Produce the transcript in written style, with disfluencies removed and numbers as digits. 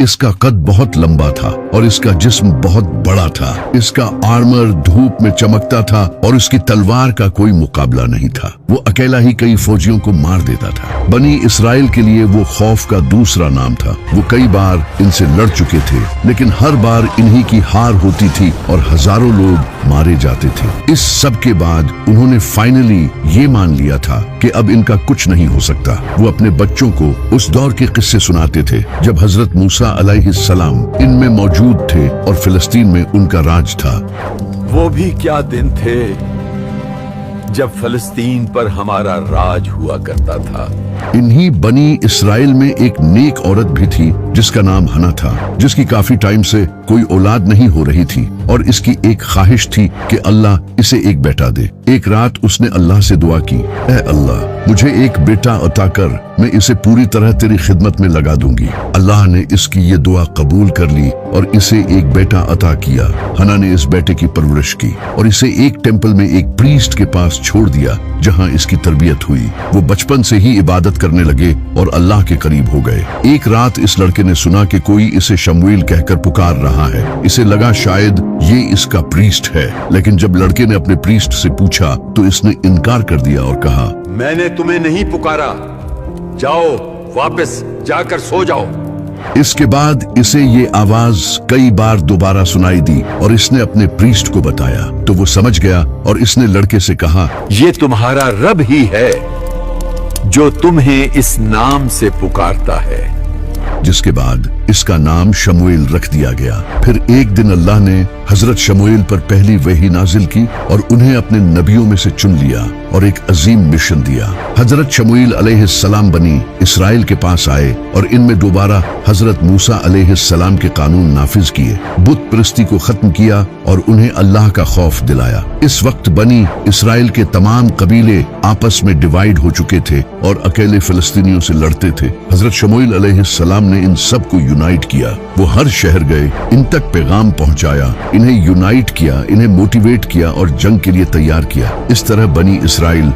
اس کا قد بہت لمبا تھا اور اس کا جسم بہت بڑا تھا۔ اس کا آرمر دھوپ میں چمکتا تھا اور اس کی تلوار کا کوئی مقابلہ نہیں تھا۔ وہ اکیلا ہی کئی فوجیوں کو مار دیتا تھا۔ بنی اسرائیل کے لیے وہ خوف کا دوسرا نام تھا۔ وہ کئی بار ان سے لڑ چکے تھے، لیکن ہر بار انہی کی ہار ہوتی تھی اور ہزاروں لوگ مارے جاتے تھے۔ اس سب کے بعد انہوں نے فائنلی یہ مان لیا تھا کہ اب ان کا کچھ نہیں ہو سکتا۔ وہ اپنے بچوں کو اس دور کے قصے سناتے تھے جب حضرت موسیٰ علیہ السلام ان میں موجود تھے اور فلسطین میں ان کا راج تھا۔ وہ بھی کیا دن تھے جب فلسطین پر ہمارا راج ہوا کرتا تھا۔ انہی بنی اسرائیل میں ایک نیک عورت بھی تھی جس کا نام ہنا تھا، جس کی کافی ٹائم سے کوئی اولاد نہیں ہو رہی تھی اور اس کی ایک خواہش تھی کہ اللہ اسے ایک بیٹا دے۔ ایک رات اس نے اللہ سے دعا کی، اے اللہ مجھے ایک بیٹا عطا کر، میں اسے پوری طرح تیری خدمت میں لگا دوں گی۔ اللہ نے اس کی یہ دعا قبول کر لی اور اسے ایک بیٹا عطا کیا۔ ہنا نے اس بیٹے کی پرورش کی اور اسے ایک ٹیمپل میں ایک پریسٹ کے پاس چھوڑ دیا جہاں اس کی تربیت ہوئی۔ وہ بچپن سے ہی عبادت کرنے لگے اور اللہ کے قریب ہو گئے۔ ایک رات اس لڑکے نے سنا کہ کوئی اسے شمویل کہہ کر پکار رہا ہے۔ اسے لگا شاید یہ اس کا پریسٹ ہے، لیکن جب لڑکے نے اپنے پریسٹ سے پوچھا تو اس نے انکار کر دیا اور کہا، میں نے تمہیں نہیں پکارا، جاؤ واپس جا کر سو جاؤ۔ اس کے بعد اسے یہ آواز کئی بار دوبارہ سنائی دی اور اس نے اپنے پریسٹ کو بتایا تو وہ سمجھ گیا اور اس نے لڑکے سے کہا، یہ تمہارا رب ہی ہے جو تمہیں اس نام سے پکارتا ہے۔ جس کے بعد اس کا نام شمویل رکھ دیا گیا۔ پھر ایک دن اللہ نے حضرت شمویل پر پہلی وحی نازل کی اور انہیں اپنے نبیوں میں سے چن لیا اور ایک عظیم مشن دیا۔ حضرت شمویل علیہ السلام بنی اسرائیل کے پاس آئے اور ان میں دوبارہ حضرت موسیٰ علیہ السلام کے قانون نافذ کیے، بت پرستی کو ختم کیا اور انہیں اللہ کا خوف دلایا۔ اس وقت بنی اسرائیل کے تمام قبیلے آپس میں ڈیوائیڈ ہو چکے تھے اور اکیلے فلسطینیوں سے لڑتے تھے۔ حضرت شمویل علیہ السلام نے ان سب کو یونائٹ کیا۔ وہ ہر شہر گئے، ان تک پیغام پہنچایا، انہیں یونائٹ کیا، انہیں موٹیویٹ کیا اور جنگ کے لیے تیار کیا۔ اس طرح بنی اسرائیل